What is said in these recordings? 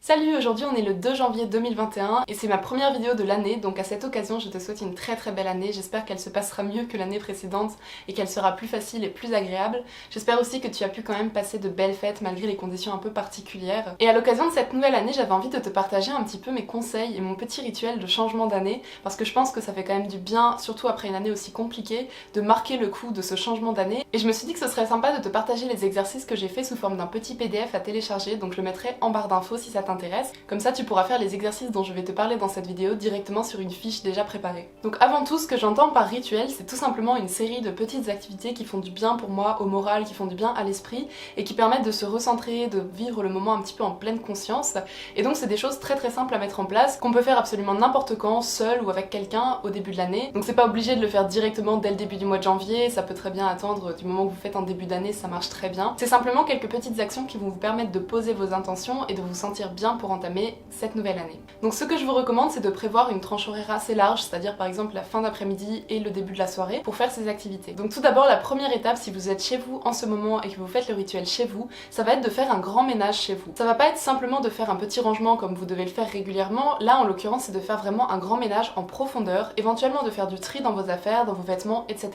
Salut, aujourd'hui on est le 2 janvier 2021 et c'est ma première vidéo de l'année, donc à cette occasion je te souhaite une très belle année. J'espère qu'elle se passera mieux que l'année précédente et qu'elle sera plus facile et plus agréable. J'espère aussi que tu as pu quand même passer de belles fêtes malgré les conditions un peu particulières. Et à l'occasion de cette nouvelle année, j'avais envie de te partager un petit peu mes conseils et mon petit rituel de changement d'année parce que je pense que ça fait quand même du bien, surtout après une année aussi compliquée, de marquer le coup de ce changement d'année. Et je me suis dit que ce serait sympa de te partager les exercices que j'ai fait sous forme d'un petit PDF à télécharger, donc je le mettrai en barre d'infos si ça t'intéresse. Comme ça tu pourras faire les exercices dont je vais te parler dans cette vidéo directement sur une fiche déjà préparée. Donc avant tout, ce que j'entends par rituel, c'est tout simplement une série de petites activités qui font du bien pour moi, au moral, qui font du bien à l'esprit et qui permettent de se recentrer, de vivre le moment un petit peu en pleine conscience. Et donc c'est des choses très simples à mettre en place, qu'on peut faire absolument n'importe quand, seul ou avec quelqu'un au début de l'année. Donc c'est pas obligé de le faire directement dès le début du mois de janvier, ça peut très bien attendre du moment que vous faites en début d'année, ça marche très bien. C'est simplement quelques petites actions qui vont vous permettre de poser vos intentions et de vous sentir bien pour entamer cette nouvelle année. Donc ce que je vous recommande, c'est de prévoir une tranche horaire assez large, c'est-à-dire par exemple la fin d'après-midi et le début de la soirée pour faire ces activités. Donc tout d'abord, la première étape, si vous êtes chez vous en ce moment et que vous faites le rituel chez vous, ça va être de faire un grand ménage chez vous. Ça va pas être simplement de faire un petit rangement comme vous devez le faire régulièrement, là en l'occurrence c'est de faire vraiment un grand ménage en profondeur, éventuellement de faire du tri dans vos affaires, dans vos vêtements, etc.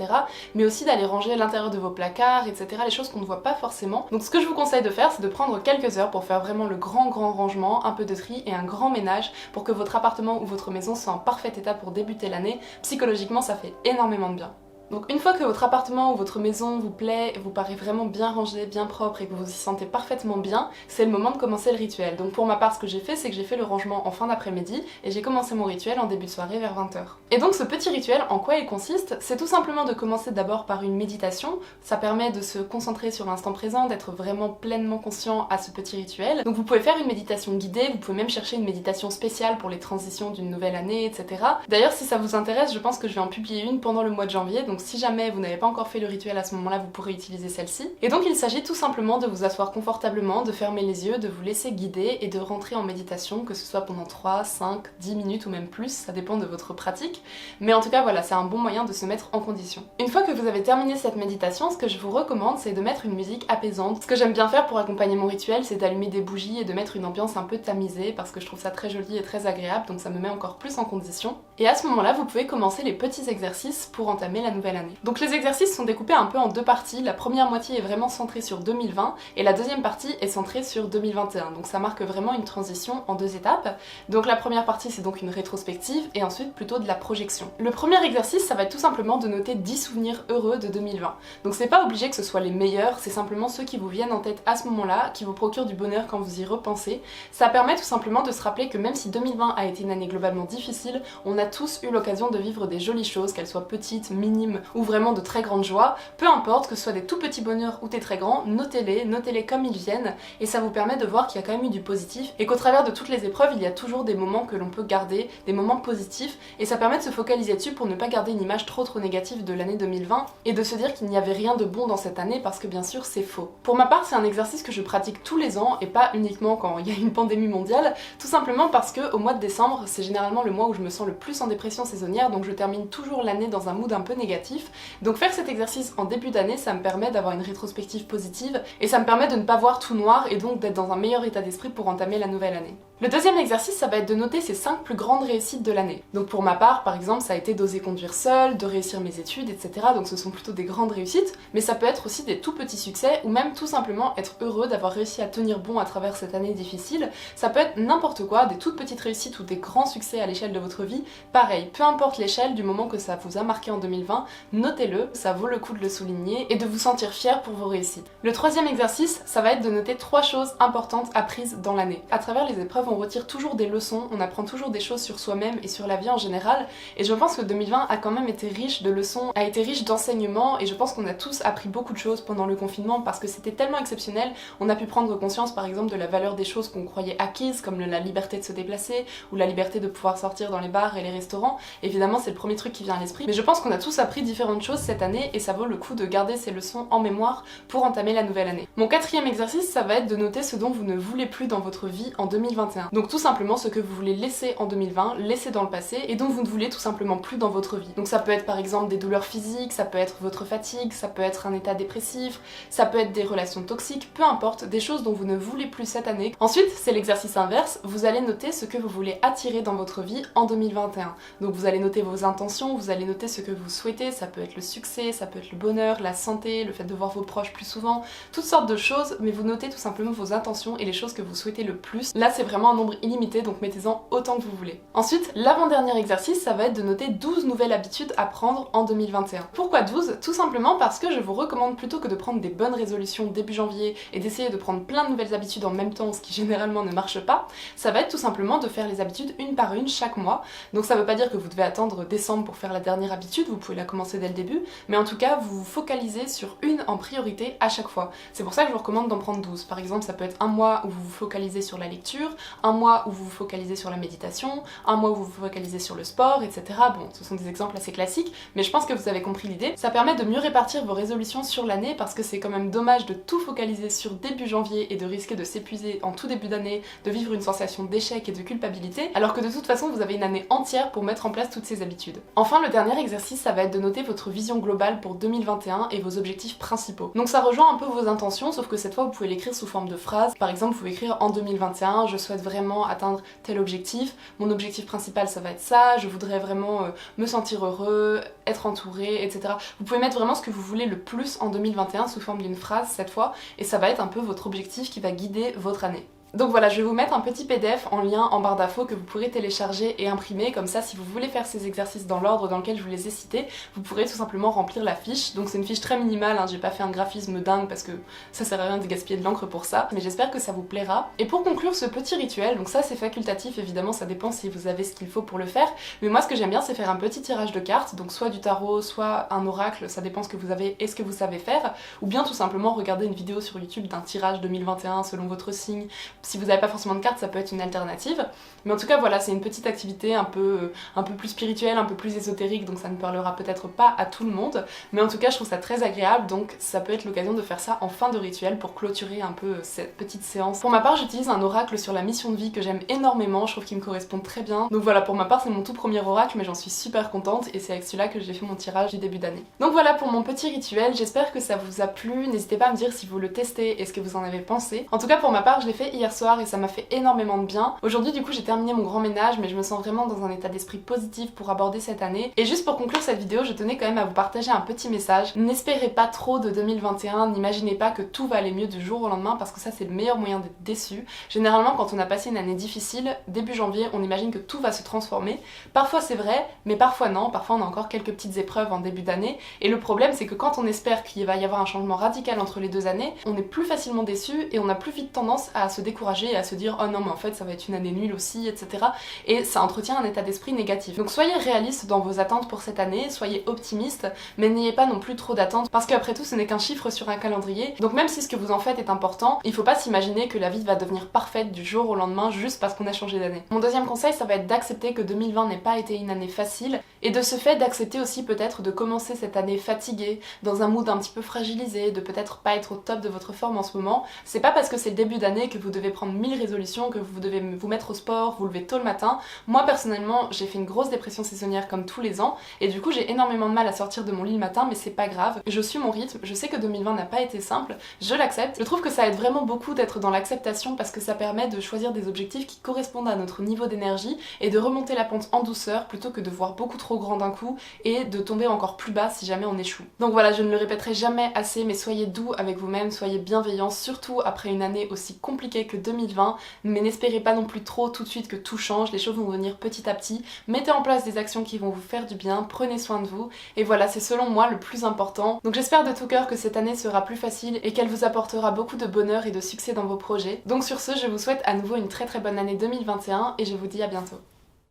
Mais aussi d'aller ranger l'intérieur de vos placards, etc. Les choses qu'on ne voit pas forcément. Donc ce que je vous conseille de faire, c'est de prendre quelques heures pour faire vraiment le grand rangement, un peu de tri et un grand ménage pour que votre appartement ou votre maison soit en parfait état pour débuter l'année. Psychologiquement, ça fait énormément de bien. Donc une fois que votre appartement ou votre maison vous plaît, vous paraît vraiment bien rangé, bien propre et que vous vous y sentez parfaitement bien, c'est le moment de commencer le rituel. Donc pour ma part, ce que j'ai fait, c'est que j'ai fait le rangement en fin d'après-midi et j'ai commencé mon rituel en début de soirée vers 20 h. Et donc ce petit rituel, en quoi il consiste? C'est tout simplement de commencer d'abord par une méditation. Ça permet de se concentrer sur l'instant présent, d'être vraiment pleinement conscient à ce petit rituel. Donc vous pouvez faire une méditation guidée, vous pouvez même chercher une méditation spéciale pour les transitions d'une nouvelle année, etc. D'ailleurs, si ça vous intéresse, je pense que je vais en publier une pendant le mois de janvier, donc si jamais vous n'avez pas encore fait le rituel à ce moment-là, vous pourrez utiliser celle-ci. Et donc il s'agit tout simplement de vous asseoir confortablement, de fermer les yeux, de vous laisser guider et de rentrer en méditation, que ce soit pendant 3, 5, 10 minutes ou même plus, ça dépend de votre pratique. Mais en tout cas voilà, c'est un bon moyen de se mettre en condition. Une fois que vous avez terminé cette méditation, ce que je vous recommande, c'est de mettre une musique apaisante. Ce que j'aime bien faire pour accompagner mon rituel, c'est d'allumer des bougies et de mettre une ambiance un peu tamisée, parce que je trouve ça très joli et très agréable, donc ça me met encore plus en condition. Et à ce moment-là, vous pouvez commencer les petits exercices pour entamer la nouvelle année. Donc les exercices sont découpés un peu en deux parties. La première moitié est vraiment centrée sur 2020 et la deuxième partie est centrée sur 2021. Donc ça marque vraiment une transition en deux étapes. Donc la première partie, c'est donc une rétrospective et ensuite plutôt de la projection. Le premier exercice, ça va être tout simplement de noter 10 souvenirs heureux de 2020. Donc c'est pas obligé que ce soit les meilleurs, c'est simplement ceux qui vous viennent en tête à ce moment-là, qui vous procurent du bonheur quand vous y repensez. Ça permet tout simplement de se rappeler que même si 2020 a été une année globalement difficile, on a tous eu l'occasion de vivre des jolies choses, qu'elles soient petites, minimes ou vraiment de très grande joie. Peu importe que ce soit des tout petits bonheurs ou des très grands, notez-les comme ils viennent et ça vous permet de voir qu'il y a quand même eu du positif et qu'au travers de toutes les épreuves, il y a toujours des moments que l'on peut garder, des moments positifs et ça permet de se focaliser dessus pour ne pas garder une image trop négative de l'année 2020 et de se dire qu'il n'y avait rien de bon dans cette année parce que bien sûr c'est faux. Pour ma part, c'est un exercice que je pratique tous les ans et pas uniquement quand il y a une pandémie mondiale, tout simplement parce que au mois de décembre, c'est généralement le mois où je me sens le plus en dépression saisonnière, donc je termine toujours l'année dans un mood un peu négatif. Donc faire cet exercice en début d'année, ça me permet d'avoir une rétrospective positive et ça me permet de ne pas voir tout noir et donc d'être dans un meilleur état d'esprit pour entamer la nouvelle année. Le deuxième exercice, ça va être de noter ces 5 plus grandes réussites de l'année. Donc pour ma part, par exemple, ça a été d'oser conduire seule, de réussir mes études, etc. Donc ce sont plutôt des grandes réussites, mais ça peut être aussi des tout petits succès ou même tout simplement être heureux d'avoir réussi à tenir bon à travers cette année difficile. Ça peut être n'importe quoi, des toutes petites réussites ou des grands succès à l'échelle de votre vie. Pareil, peu importe l'échelle, du moment que ça vous a marqué en 2020, notez-le, ça vaut le coup de le souligner et de vous sentir fier pour vos réussites. Le troisième exercice, ça va être de noter 3 choses importantes apprises dans l'année. À travers les épreuves, on retire toujours des leçons, on apprend toujours des choses sur soi-même et sur la vie en général, et je pense que 2020 a quand même été riche de leçons, a été riche d'enseignements, et je pense qu'on a tous appris beaucoup de choses pendant le confinement parce que c'était tellement exceptionnel. On a pu prendre conscience par exemple de la valeur des choses qu'on croyait acquises, comme la liberté de se déplacer, ou la liberté de pouvoir sortir dans les bars et les restaurants. Évidemment, c'est le premier truc qui vient à l'esprit, mais je pense qu'on a tous appris différentes choses cette année, et ça vaut le coup de garder ces leçons en mémoire pour entamer la nouvelle année. Mon quatrième exercice, ça va être de noter ce dont vous ne voulez plus dans votre vie en 2021. Donc tout simplement ce que vous voulez laisser en 2020, laisser dans le passé, et dont vous ne voulez tout simplement plus dans votre vie. Donc ça peut être par exemple des douleurs physiques, ça peut être votre fatigue, ça peut être un état dépressif, ça peut être des relations toxiques, peu importe, des choses dont vous ne voulez plus cette année. Ensuite, c'est l'exercice inverse, vous allez noter ce que vous voulez attirer dans votre vie en 2021. Donc vous allez noter vos intentions, vous allez noter ce que vous souhaitez, ça peut être le succès, ça peut être le bonheur, la santé, le fait de voir vos proches plus souvent, toutes sortes de choses, mais vous notez tout simplement vos intentions et les choses que vous souhaitez le plus. Là, c'est vraiment un nombre illimité, donc mettez-en autant que vous voulez. Ensuite, l'avant-dernier exercice, ça va être de noter 12 nouvelles habitudes à prendre en 2021. Pourquoi 12? Tout simplement parce que je vous recommande, plutôt que de prendre des bonnes résolutions début janvier et d'essayer de prendre plein de nouvelles habitudes en même temps, ce qui généralement ne marche pas, ça va être tout simplement de faire les habitudes une par une chaque mois. Donc ça veut pas dire que vous devez attendre décembre pour faire la dernière habitude, vous pouvez la commencer dès le début, mais en tout cas, vous vous focalisez sur une en priorité à chaque fois. C'est pour ça que je vous recommande d'en prendre 12. Par exemple, ça peut être un mois où vous vous focalisez sur la lecture, un mois où vous vous focalisez sur la méditation, un mois où vous vous focalisez sur le sport, etc. Bon, ce sont des exemples assez classiques, mais je pense que vous avez compris l'idée. Ça permet de mieux répartir vos résolutions sur l'année, parce que c'est quand même dommage de tout focaliser sur début janvier et de risquer de s'épuiser en tout début d'année, de vivre une sensation d'échec et de culpabilité, alors que de toute façon, vous avez une année entière pour mettre en place toutes ces habitudes. Enfin, le dernier exercice, ça va être de noter votre vision globale pour 2021 et vos objectifs principaux. Donc ça rejoint un peu vos intentions, sauf que cette fois vous pouvez l'écrire sous forme de phrases. Par exemple, vous pouvez écrire en 2021, je souhaite vraiment atteindre tel objectif, mon objectif principal ça va être ça, je voudrais vraiment me sentir heureux, être entouré, etc. Vous pouvez mettre vraiment ce que vous voulez le plus en 2021 sous forme d'une phrase cette fois, et ça va être un peu votre objectif qui va guider votre année. Donc voilà, je vais vous mettre un petit PDF en lien en barre d'infos que vous pourrez télécharger et imprimer, comme ça si vous voulez faire ces exercices dans l'ordre dans lequel je vous les ai cités, vous pourrez tout simplement remplir la fiche. Donc c'est une fiche très minimale, hein, j'ai pas fait un graphisme dingue parce que ça sert à rien de gaspiller de l'encre pour ça, mais j'espère que ça vous plaira. Et pour conclure ce petit rituel, donc ça c'est facultatif évidemment, ça dépend si vous avez ce qu'il faut pour le faire, mais moi ce que j'aime bien c'est faire un petit tirage de cartes, donc soit du tarot, soit un oracle, ça dépend ce que vous avez et ce que vous savez faire, ou bien tout simplement regarder une vidéo sur YouTube d'un tirage 2021 selon votre signe. Si vous n'avez pas forcément de cartes, ça peut être une alternative. Mais en tout cas, voilà, c'est une petite activité un peu plus spirituelle, un peu plus ésotérique, donc ça ne parlera peut-être pas à tout le monde. Mais en tout cas, je trouve ça très agréable, donc ça peut être l'occasion de faire ça en fin de rituel pour clôturer un peu cette petite séance. Pour ma part, j'utilise un oracle sur la mission de vie que j'aime énormément, je trouve qu'il me correspond très bien. Donc voilà, pour ma part, c'est mon tout premier oracle, mais j'en suis super contente et c'est avec celui-là que j'ai fait mon tirage du début d'année. Donc voilà pour mon petit rituel, j'espère que ça vous a plu. N'hésitez pas à me dire si vous le testez et ce que vous en avez pensé. En tout cas, pour ma part, je l'ai fait hier soir et ça m'a fait énormément de bien. Aujourd'hui du coup j'ai terminé mon grand ménage, mais je me sens vraiment dans un état d'esprit positif pour aborder cette année. Et juste pour conclure cette vidéo, je tenais quand même à vous partager un petit message. N'espérez pas trop de 2021, n'imaginez pas que tout va aller mieux du jour au lendemain, parce que ça c'est le meilleur moyen d'être déçu. Généralement quand on a passé une année difficile, début janvier, on imagine que tout va se transformer. Parfois c'est vrai, mais parfois non, parfois on a encore quelques petites épreuves en début d'année. Et le problème c'est que quand on espère qu'il va y avoir un changement radical entre les deux années, on est plus facilement déçu et on a plus vite tendance à se décourager et à se dire oh non mais en fait ça va être une année nulle aussi, etc. Et ça entretient un état d'esprit négatif. Donc soyez réaliste dans vos attentes pour cette année, soyez optimiste, mais n'ayez pas non plus trop d'attentes, parce qu'après tout ce n'est qu'un chiffre sur un calendrier. Donc même si ce que vous en faites est important, il faut pas s'imaginer que la vie va devenir parfaite du jour au lendemain juste parce qu'on a changé d'année. Mon deuxième conseil, ça va être d'accepter que 2020 n'ait pas été une année facile, et de ce fait d'accepter aussi peut-être de commencer cette année fatiguée, dans un mood un petit peu fragilisé, de peut-être pas être au top de votre forme en ce moment. C'est pas parce que c'est le début d'année que vous devez prendre 1000 résolutions, que vous devez vous mettre au sport, vous lever tôt le matin. Moi personnellement j'ai fait une grosse dépression saisonnière comme tous les ans, et du coup j'ai énormément de mal à sortir de mon lit le matin, mais c'est pas grave, je suis mon rythme, je sais que 2020 n'a pas été simple, je l'accepte. Je trouve que ça aide vraiment beaucoup d'être dans l'acceptation, parce que ça permet de choisir des objectifs qui correspondent à notre niveau d'énergie et de remonter la pente en douceur plutôt que de voir beaucoup trop grand d'un coup et de tomber encore plus bas si jamais on échoue. Donc voilà, je ne le répéterai jamais assez, mais soyez doux avec vous-même, soyez bienveillants, surtout après une année aussi compliquée que 2020, mais n'espérez pas non plus trop tout de suite que tout change, les choses vont venir petit à petit. Mettez en place des actions qui vont vous faire du bien, prenez soin de vous, et voilà, c'est selon moi le plus important. Donc j'espère de tout cœur que cette année sera plus facile et qu'elle vous apportera beaucoup de bonheur et de succès dans vos projets. Donc sur ce, je vous souhaite à nouveau une très bonne année 2021 et je vous dis à bientôt.